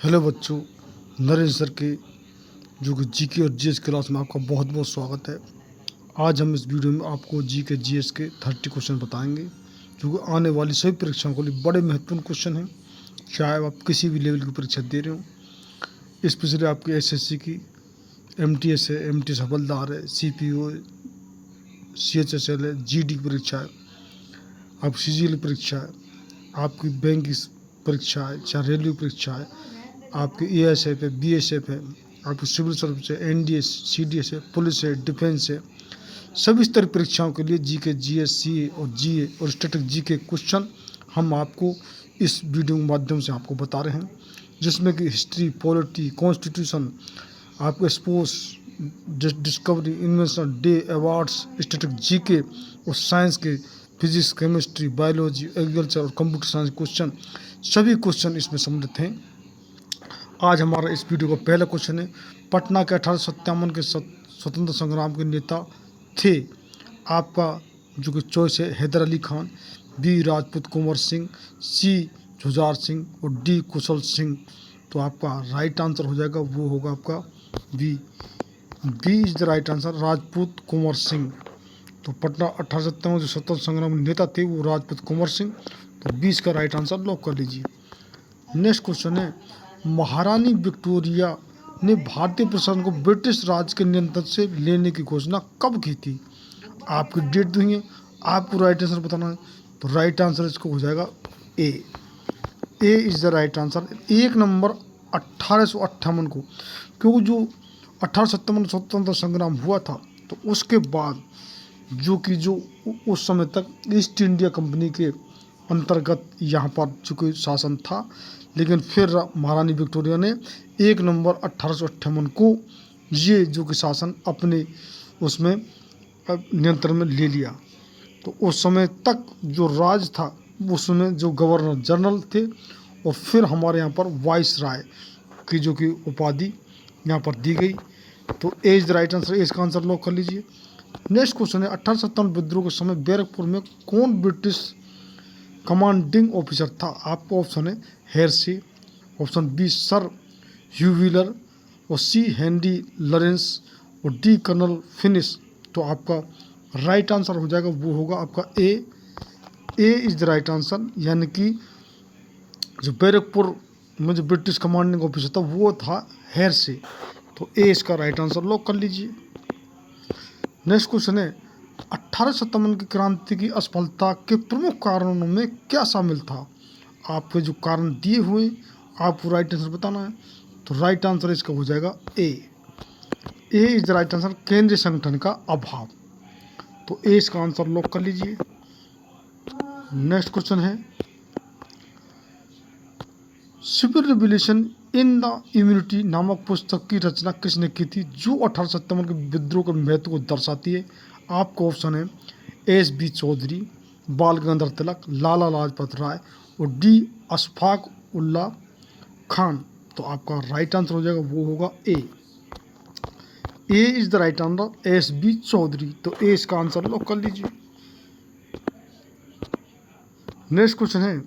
Hello बच्चों, Narendra sir के जो कि जीके और जीएस क्लास में आपका बहुत बहुत स्वागत है। आज हम इस वीडियो में आपको जीके जीएस के 30 क्वेश्चन बताएंगे जो कि आने वाली सभी परीक्षाओं के लिए बड़े महत्वपूर्ण क्वेश्चन हैं। चाहे आप किसी भी लेवल की परीक्षा दे रहे हो, स्पेशली आपकी एसएससी की, एमटीएस है, एमटीएस हवलदार है, सीपीओ, सीएचएसएल है, जीडी की परीक्षा है, आप सीजीएल परीक्षा है, आपकी बैंक की परीक्षा है, चाहे रेलवे परीक्षा है, आपकी एएसएफ है, बीएसएफ है, आपकी सिविल सर्विस है, एनडीएस, सीडीएस है, पुलिस है, डिफेंस है, सभी स्तर परीक्षाओं के लिए जीके, जीएस, सीए और जीए और स्टैटिक जीके क्वेश्चन हम आपको इस वीडियो के माध्यम से आपको बता रहे हैं, जिसमें कि हिस्ट्री, पॉलिटी, कॉन्स्टिट्यूशन, आपके sports, discovery, invention, day, awards, static GK और साइंस के फिजिक्स, केमिस्ट्री, बायोलॉजी, एग्रीकल्चर और कंप्यूटर साइंस क्वेश्चन, सभी क्वेश्चन इसमें सम्मिलित हैं। आज हमारा इस वीडियो का पहला क्वेश्चन है, पटना के 1857 के स्वतंत्र संग्राम के नेता थे। आपका जो कि चॉइस है हैदर अली खान, बी राजपूत कुंवर सिंह, सी जुझार सिंह और डी कुशल सिंह। तो आपका राइट आंसर हो जाएगा, वो होगा आपका B. B is the right answer, Rajput Kunwar Singh. तो पटना 1857 जो स्वतंत्र संग्राम के नेता थे वो राजपूत कुंवर सिंह। तो 20 का राइट आंसर लॉक कर लीजिए। नेक्स्ट क्वेश्चन है, महारानी विक्टोरिया ने भारतीय प्रशासन को ब्रिटिश राज के नियंत्रण से लेने की घोषणा कब की थी? आपकी डेट दी है, आपको राइट आंसर बताना है। तो राइट आंसर इसको हो जाएगा ए। A is the right answer. 1 नवंबर 1858 को, क्योंकि जो 1857 स्वतंत्र संग्राम हुआ था तो उसके बाद जो उस समय तक ईस्ट इंडिया कंपनी के अंतर्गत यहाँ पर चूँकि शासन था, लेकिन फिर महारानी विक्टोरिया ने 1 नवंबर 1858 को ये जो कि शासन अपने उसमें नियंत्रण में ले लिया। तो उस समय तक जो राज था उसमें जो गवर्नर जनरल थे और फिर हमारे यहाँ पर वाइस राय की जो कि उपाधि यहाँ पर दी गई। तो ए इज द राइट आंसर, इसका आंसर लॉक कर लीजिए। नेक्स्ट क्वेश्चन है, 1857 विद्रोह के समय बैरकपुर में कौन ब्रिटिश कमांडिंग ऑफिसर था? आपका ऑप्शन है हेरसे, ऑप्शन बी सर ह्यू व्हीलर और सी हेनरी लॉरेंस और डी कर्नल फिनिश। तो आपका राइट आंसर हो जाएगा, वो होगा आपका ए। A is the right answer, यानी कि जो बैरकपुर में जो ब्रिटिश कमांडिंग ऑफिसर था वो था हेरसे। तो ए इसका राइट आंसर लॉक कर लीजिए। नेक्स्ट क्वेश्चन है, 1857 की क्रांति की असफलता के प्रमुख कारणों में क्या शामिल था? आपके जो कारण दिए हुए आपको राइट आंसर बताना है। तो राइट आंसर इसका हो जाएगा ए। A is the right answer, केंद्रीय संगठन का अभाव। तो ए इसका आंसर लॉक कर लीजिए। नेक्स्ट क्वेश्चन है, civil revolution in the immunity नामक पुस्तक की रचना किसने की थी, जो 1857 के विद्रोह के महत्व को दर्शाती है? आपका ऑप्शन है एस बी चौधरी, बाल गंगाधर तिलक, लाला लाजपत राय और डी अशफाक उल्ला खान। तो आपका राइट आंसर हो जाएगा, वो होगा A. A is the right answer, S B Chaudhary. तो ए इसका आंसर लॉक कर लीजिए। नेक्स्ट क्वेश्चन है,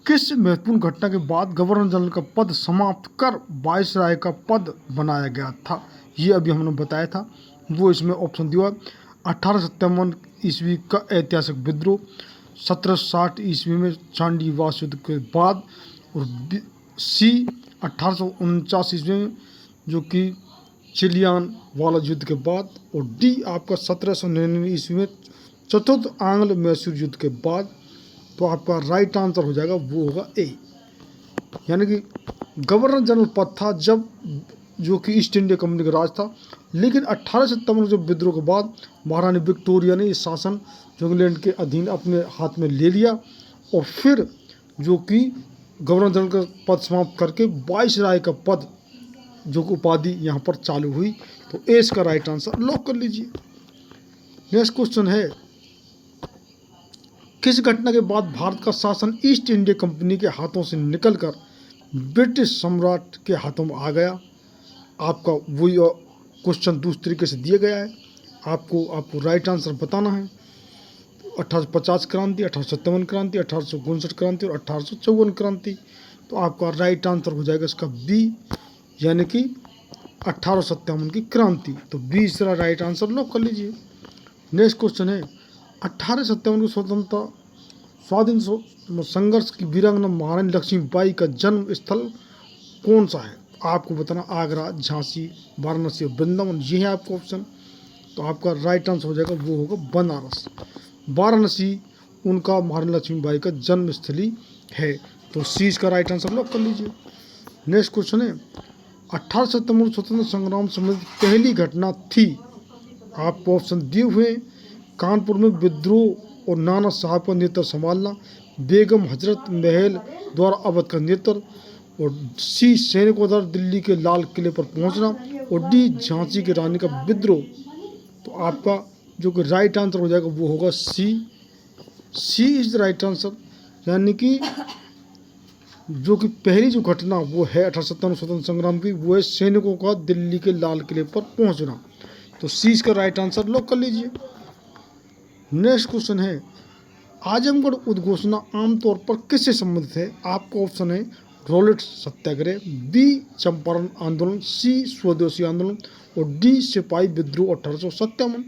किस महत्वपूर्ण घटना के बाद गवर्नर जनरल का पद समाप्त कर वायसराय का पद बनाया गया था? ये अभी हमने बताया था, वो इसमें ऑप्शन दिया है। 1857 ईस्वी का ऐतिहासिक विद्रोह, 1760 ईस्वी में चांडीवास युद्ध के बाद, और सी 1849 ईस्वी में जो कि चिलियान वाला युद्ध के बाद, और डी आपका 1799 ईस्वी में चतुर्थ आंग्ल मैसूर युद्ध के बाद। तो आपका राइट आंसर हो जाएगा, वो होगा ए। यानी कि गवर्नर जनरल पद था जब जो कि ईस्ट इंडिया कंपनी का राज था, लेकिन 1857 जो विद्रोह के बाद महारानी विक्टोरिया ने इस शासन जो इंग्लैंड के अधीन अपने हाथ में ले लिया और फिर जो कि गवर्नर जनरल का पद समाप्त करके वाइसराय का पद जो कि उपाधि यहाँ पर चालू हुई। तो ए इसका राइट आंसर लॉक कर लीजिए। नेक्स्ट क्वेश्चन है, किस घटना के बाद भारत का शासन ईस्ट इंडिया कंपनी के हाथों से निकलकर ब्रिटिश सम्राट के हाथों में आ गया? आपका वही क्वेश्चन दूसरे तरीके से दिया गया है, आपको राइट आंसर बताना है। 1850 क्रांति, 1857 क्रांति, 1859 क्रांति और 1854 क्रांति। तो आपका राइट आंसर हो जाएगा इसका बी, यानी कि 1857 की क्रांति। तो बी इसका राइट आंसर लॉक कर लीजिए। नेक्स्ट क्वेश्चन है 1857 की स्वतंत्रता स्वाधीन संघर्ष की वीरांगना महारानी लक्ष्मीबाई का जन्म स्थल कौन सा है? आपको बताना आगरा, झांसी, वाराणसी और वृंदावन, ये है आपका ऑप्शन। तो आपका राइट आंसर हो जाएगा वो होगा बनारस। वाराणसी उनका महारानी लक्ष्मीबाई का जन्म स्थली है। तो सी इसका राइट आंसर लॉक कर लीजिए। नेक्स्ट क्वेश्चन है 1857 स्वतंत्रता संग्राम संबंधित पहली घटना थी। आपको ऑप्शन दिए हुए हैं, कानपुर में विद्रोह और नाना साहब का नेतृत्व संभालना, बेगम हजरत महल द्वारा अवध का नेतृत्व, और सी सैनिकों द्वारा दिल्ली के लाल किले पर पहुंचना, और डी झांसी की रानी का विद्रोह। तो आपका जो कि राइट आंसर हो जाएगा वो होगा सी। सी इज द राइट आंसर, यानी कि जो कि पहली जो घटना वो है 1857 स्वतंत्रता संग्राम की, वो है सैनिकों का दिल्ली के लाल किले पर पहुंचना। तो सी इसका राइट आंसर लॉक कर लीजिए। नेक्स्ट क्वेश्चन है आजमगढ़ उद्घोषणा आमतौर पर किससे संबंधित है? आपका ऑप्शन है रॉलेट सत्याग्रह, बी चंपारण आंदोलन, सी स्वदेशी आंदोलन, और डी सिपाही विद्रोह 1857।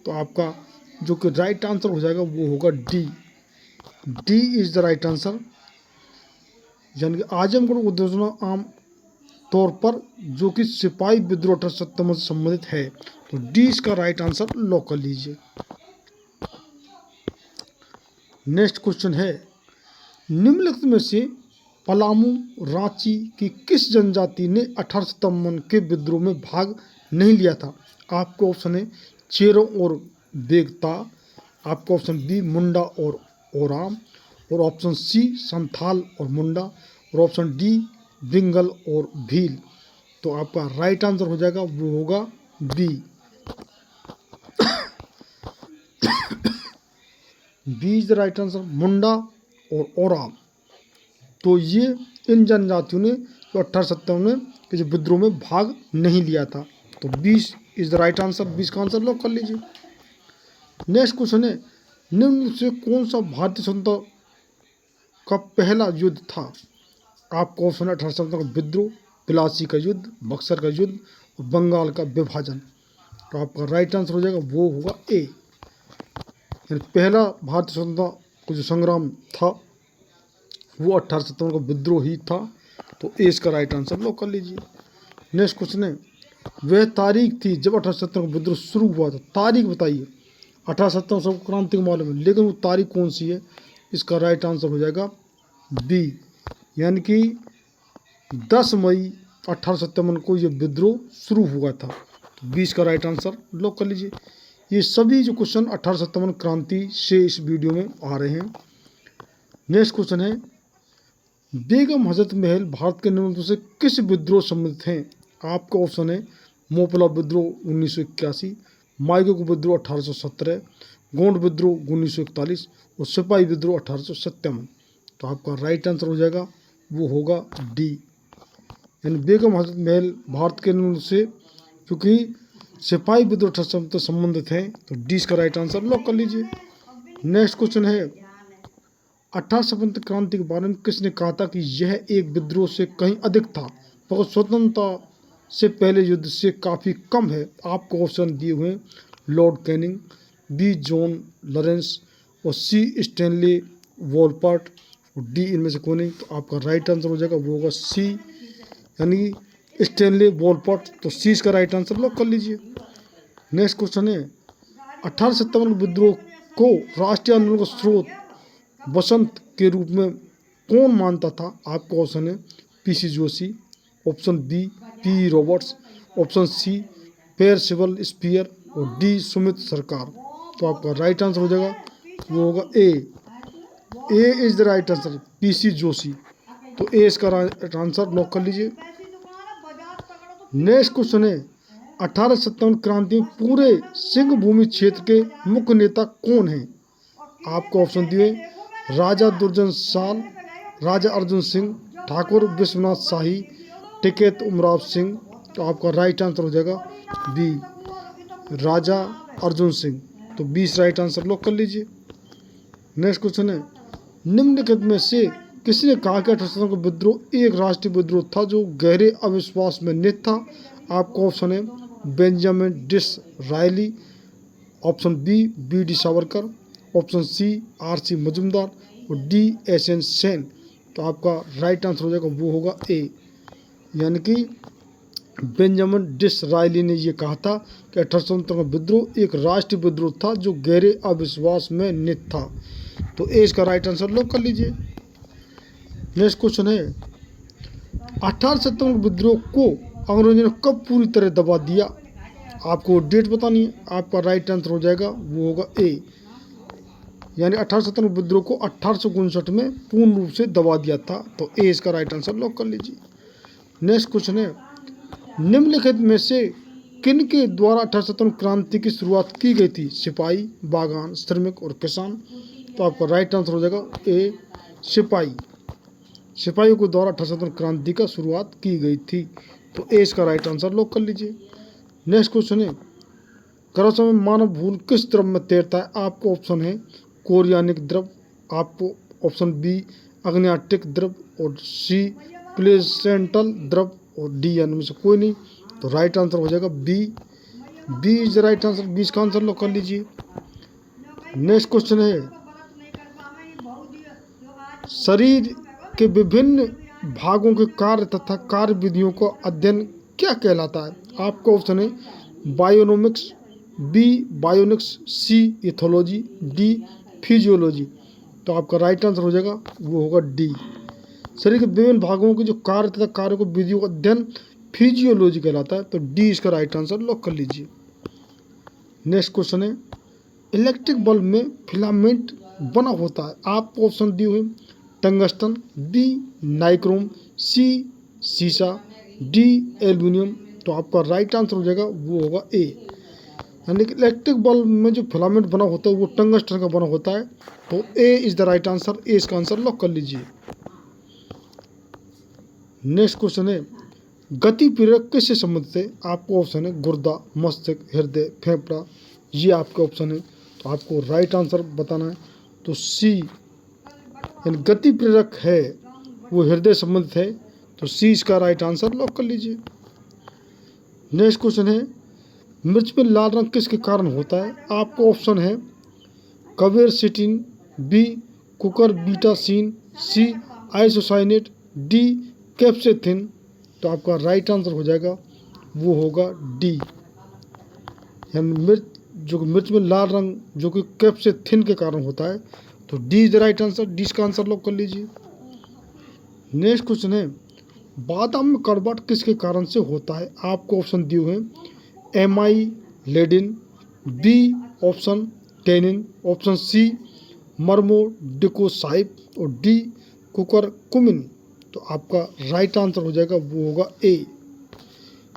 तो आपका जो कि राइट आंसर हो जाएगा वो होगा D. D is the right answer, यानी कि आजमगढ़ उद्घोषणा आम तौर पर जो कि सिपाही विद्रोह 1857 से संबंधित है। तो डी इसका राइट आंसर लॉक कर लीजिए। नेक्स्ट क्वेश्चन है निम्नलिखित में से पलामू रांची की किस जनजाति ने 1857 के विद्रोह में भाग नहीं लिया था? आपको ऑप्शन है चेरो और बेगता, आपका ऑप्शन बी मुंडा और ओराम, और ऑप्शन सी संथाल और मुंडा, और ऑप्शन डी बिंगल और भील। तो आपका राइट आंसर हो जाएगा वो होगा B. B is the right answer, Munda और ओराम। तो ये इन जनजातियों ने जो 1857 में के जो विद्रोह में भाग नहीं लिया था। तो 20 इज द राइट आंसर, 20 का आंसर लॉक कर लीजिए। नेक्स्ट क्वेश्चन है निम्न से कौन सा भारतीय स्वतंत्रता का पहला युद्ध था? आपका ऑप्शन है 1857 का विद्रोह, प्लासी का युद्ध, बक्सर का युद्ध और बंगाल का विभाजन। तो आपका राइट आंसर हो जाएगा वो होगा ए, यानी पहला भारतीय स्वतंत्रता का जो संग्राम था वो 1857 का विद्रोह ही था। तो ए इसका राइट आंसर लॉक कर लीजिए। नेक्स्ट क्वेश्चन है वह तारीख थी जब 1857 का विद्रोह शुरू हुआ था। तारीख बताइए। 1857 सबको क्रांति को मालूम है, लेकिन वो तारीख कौन सी है? इसका राइट आंसर हो जाएगा बी, यानी कि 10 मई 1857 को ये विद्रोह शुरू हुआ था। तो 20 का राइट आंसर लॉक कर लीजिए। ये सभी जो क्वेश्चन 1857 क्रांति से इस वीडियो में आ रहे हैं। नेक्स्ट क्वेश्चन है बेगम हजरत महल भारत के निम्नलिखित से किस विद्रोह संबंधित हैं? आपका ऑप्शन है मोपला विद्रोह 1981, माइगो विद्रोह 1817, गोंड विद्रोह 1941 और सिपाही विद्रोह 1857। तो आपका राइट आंसर हो जाएगा वो होगा डी, यानी बेगम हजरत महल भारत के निम्नलिखित से क्योंकि सिपाही विद्रोह 1857 से संबंधित हैं। तो डी का राइट आंसर लॉक कर लीजिए। नेक्स्ट क्वेश्चन है 1857 क्रांति के बारे में किसने कहा था कि यह एक विद्रोह से कहीं अधिक था, मगर स्वतंत्रता से पहले युद्ध से काफ़ी कम है? आपको ऑप्शन दिए हुए Lord Canning, B John Lawrence और सी स्टैनली वॉलपार्ट और डी इनमें से कौन है? तो आपका राइट आंसर हो जाएगा वो होगा सी, यानी स्टैनली वॉलपार्ट। तो सी इसका राइट आंसर लॉक कर लीजिए। नेक्स्ट क्वेश्चन है 1857 विद्रोह को राष्ट्रीय आंदोलन का स्रोत बसंत के रूप में कौन मानता था? आपका ऑप्शन है PC Joshi, option B P Roberts, option C Percival Spear और डी सुमित सरकार। तो आपका राइट आंसर हो जाएगा वो होगा A. A is the right answer, PC Joshi. तो ए इसका राइट आंसर लॉक कर लीजिए। नेक्स्ट क्वेश्चन है 1857 क्रांति में पूरे सिंह भूमि क्षेत्र के मुख्य नेता कौन हैं? आपको ऑप्शन दिए राजा दुर्जन साल, राजा अर्जुन सिंह, ठाकुर विश्वनाथ शाही, टिकैत उमराव सिंह। तो आपका राइट आंसर हो जाएगा बी, राजा अर्जुन सिंह। तो 20 राइट आंसर लॉक कर लीजिए। नेक्स्ट क्वेश्चन है निम्नलिखित में से किसने कहा कि 1857 का विद्रोह एक राष्ट्रीय विद्रोह था जो गहरे अविश्वास में निहित था? आपका ऑप्शन है Benjamin Disraeli, option B D Savarkar, option C RC. Majumdar और डी एस.एन. सेन। तो आपका राइट आंसर हो जाएगा वो होगा ए, यानी कि बेंजामिन डिसरायली ने ये कहा था कि 1857 का विद्रोह एक राष्ट्रीय विद्रोह था जो गहरे अविश्वास में निहित था। तो ए इसका राइट आंसर लॉक कर लीजिए। नेक्स्ट क्वेश्चन है 1857 विद्रोह को अंग्रेजों ने कब पूरी तरह दबा दिया? आपको डेट बतानी है। आपका राइट आंसर हो जाएगा वो होगा ए, यानी 1857 विद्रोह को 1859 में पूर्ण रूप से दबा दिया था। तो ए इसका राइट आंसर लॉक कर लीजिए। नेक्स्ट क्वेश्चन है निम्नलिखित में से किन के द्वारा 1857 क्रांति की शुरुआत की गई थी? सिपाही, बागान, श्रमिक और किसान। तो आपका राइट आंसर हो जाएगा ए सिपाही। सिपाहियों के द्वारा 1857 क्रांति का शुरुआत की गई थी। तो ए इसका राइट आंसर लॉक कर लीजिए। नेक्स्ट क्वेश्चन है क्रमशः में मानव भूल किस द्रव में तैरता है? आपको ऑप्शन है कोरियानिक द्रव, आपको ऑप्शन बी अग्न्याटिक द्रव और सी प्लेसेंटल द्रव और डी यानी में से कोई नहीं। तो राइट आंसर हो जाएगा B is the right answer. B इसका आंसर लॉक कर लीजिए। नेक्स्ट क्वेश्चन है शरीर के विभिन्न भागों के कार्य तथा कार्य विधियों का अध्ययन क्या कहलाता है? आपका ऑप्शन है बायोनोमिक्स, बी बायोनिक्स, सी इथोलॉजी, डी फिजियोलॉजी। तो आपका राइट आंसर हो जाएगा वो होगा डी। शरीर के विभिन्न भागों के जो कार्य तथा कार्यों को विधियों का अध्ययन फिजियोलॉजी कहलाता है। तो डी इसका राइट आंसर लॉक कर लीजिए। नेक्स्ट क्वेश्चन है इलेक्ट्रिक बल्ब में फिलामेंट बना होता है। आपको ऑप्शन दिए हुए टंगस्टन, बी नाइक्रोम, सी सीसा, डी एल्यूमिनियम। तो आपका राइट आंसर हो जाएगा वो होगा ए, यानी कि इलेक्ट्रिक बल्ब में जो फिलामेंट बना होता है वो टंगस्टन का बना होता है। तो ए इज द राइट आंसर। ए इसका आंसर लॉक कर लीजिए। नेक्स्ट क्वेश्चन है गति प्रेरक किससे संबंधित है? आपको ऑप्शन है गुर्दा, मस्तिष्क, हृदय, फेफड़ा। ये आपके ऑप्शन है। तो आपको राइट आंसर बताना है। तो सी यानी गति प्रेरक है वो हृदय संबंधित है। तो सी इसका राइट आंसर लॉक कर लीजिए। नेक्स्ट क्वेश्चन है मिर्च में लाल रंग किसके कारण होता है? आपको ऑप्शन है क्वेरसेटिन, बी कुकर बीटासीन, सी आइसोसाइनेट, डी कैप्सेथिन। तो आपका राइट आंसर हो जाएगा वो होगा डी, यानी मिर्च में लाल रंग जो कि कैप्सेथिन के कारण होता है। तो D is the right answer. D का आंसर लॉक कर लीजिए। नेक्स्ट क्वेश्चन है बादाम में कड़वाहट किसके कारण से होता है? आपको ऑप्शन दिए हुए हैं एमाइलेडिन, B option tannin, option C momordicoside और डी कुकरकुमिन। तो आपका राइट आंसर हो जाएगा वो होगा ए,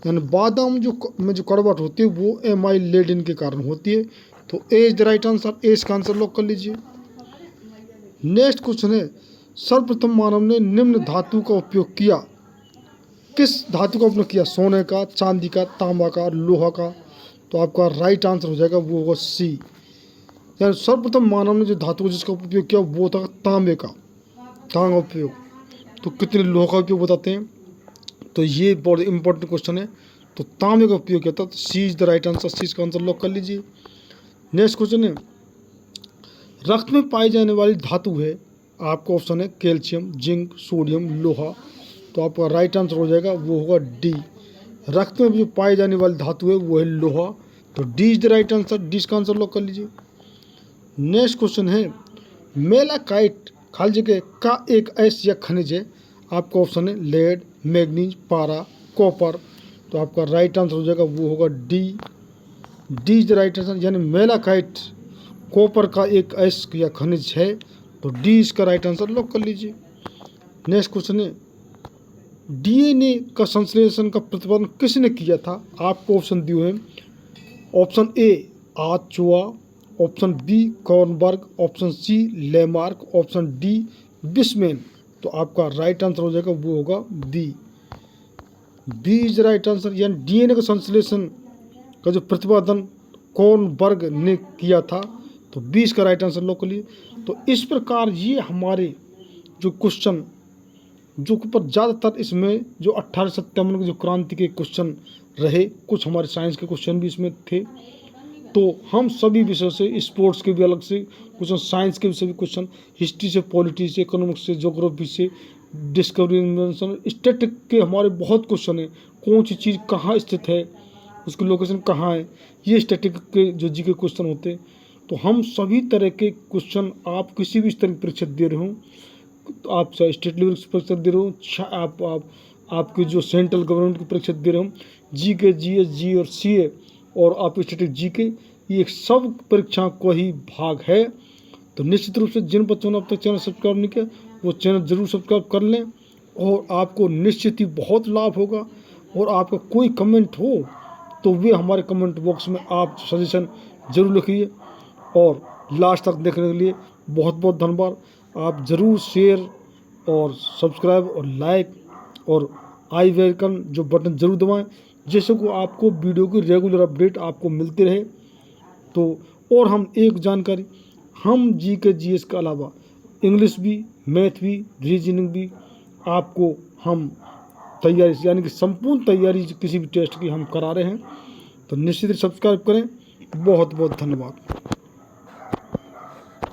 यानी बादाम में जो कड़वाहट होती है वो एमाइलेडिन के कारण होती है। तो ए इज द राइट आंसर। ए इसका आंसर लॉक कर लीजिए। नेक्स्ट क्वेश्चन है सर्वप्रथम मानव ने निम्न धातु का उपयोग किया। किस धातु का उपयोग किया? सोने का, चांदी का, तांबा का, लोहा का। तो आपका राइट आंसर हो जाएगा वो होगा सी, यानी सर्वप्रथम मानव ने जो धातु जिसका उपयोग किया वो था तांबे का उपयोग। तो कितने लोहा का उपयोग बताते हैं? तो ये बहुत इंपॉर्टेंट क्वेश्चन है। तो तांबे का उपयोग किया था। तो सी इज द राइट आंसर। सी इसका आंसर लॉक कर लीजिए। नेक्स्ट क्वेश्चन है रक्त में पाई जाने वाली धातु है। आपका ऑप्शन है कैल्शियम, जिंक, सोडियम, लोहा। तो आपका राइट आंसर हो जाएगा वो होगा डी। रक्त में जो पाई जाने वाली धातु है वो है लोहा। तो D is the right answer. D का आंसर लॉक कर लीजिए। नेक्स्ट क्वेश्चन है मेलाकाइट खाली जगह का एक ऐसा खनिज है। आपका ऑप्शन है लेड, मैग्नीज, पारा, कॉपर। तो आपका राइट आंसर हो जाएगा वो होगा D is the right answer, यानी मेलाकाइट कॉपर का एक ऐसा या खनिज है। तो डी इसका राइट आंसर लॉक कर लीजिए। नेक्स्ट क्वेश्चन है डीएनए का संश्लेषण का प्रतिपादन किसने किया था? आपको ऑप्शन दिए हैं option A Ochoa, option B Kornberg, option C Lamarck, option D बिस्मेन। तो आपका राइट आंसर हो जाएगा वो होगा बी इज राइट आंसर, यानी डीएनए का संश्लेषण का जो प्रतिपादन कॉर्नबर्ग ने किया था। तो बी इसका राइट आंसर लॉक कर लिए। तो इस प्रकार ये हमारे जो क्वेश्चन जो पर ज़्यादातर इसमें जो 1857 के जो क्रांति के क्वेश्चन रहे, कुछ हमारे साइंस के क्वेश्चन भी इसमें थे। तो हम सभी विषयों से, स्पोर्ट्स के भी अलग से क्वेश्चन, साइंस के भी क्वेश्चन, हिस्ट्री से, पॉलिटी से, इकोनॉमिक्स से, ज्योग्राफी से, डिस्कवरी इन्वेंशन, स्टैटिक के हमारे बहुत क्वेश्चन हैं। कौन सी चीज़ कहाँ स्थित है, उसकी लोकेशन कहाँ है, ये स्टैटिक के जो जी के क्वेश्चन होते हैं। तो हम सभी तरह के क्वेश्चन, आप किसी भी स्तर की परीक्षा दे रहे हो, तो आप चाहे स्टेट लेवल की परीक्षा दे रहे हो, आपकी जो सेंट्रल गवर्नमेंट की परीक्षा दे रहे हो, जी के, जीएस, जी और सीए और आप स्टैटिक जी के, ये सब परीक्षाओं का ही भाग है। तो निश्चित रूप से जिन बच्चों ने अब तक चैनल सब्सक्राइब नहीं किया, वो चैनल ज़रूर सब्सक्राइब कर लें और आपको निश्चित ही बहुत लाभ होगा। और आपका कोई कमेंट हो तो वे हमारे कमेंट बॉक्स में आप सजेशन ज़रूर लिखिए। और लास्ट तक देखने के लिए बहुत बहुत धन्यवाद। आप ज़रूर शेयर और सब्सक्राइब और लाइक और आई वेलकम जो बटन ज़रूर दबाएं, जैसे को आपको वीडियो की रेगुलर अपडेट आपको मिलती रहे। तो और हम एक जानकारी, हम जी के जीएस के अलावा इंग्लिश भी, मैथ भी, रीजनिंग भी आपको हम तैयारी, यानी कि संपूर्ण तैयारी किसी भी टेस्ट की हम करा रहे हैं। तो निश्चित ही सब्सक्राइब करें। बहुत बहुत धन्यवाद।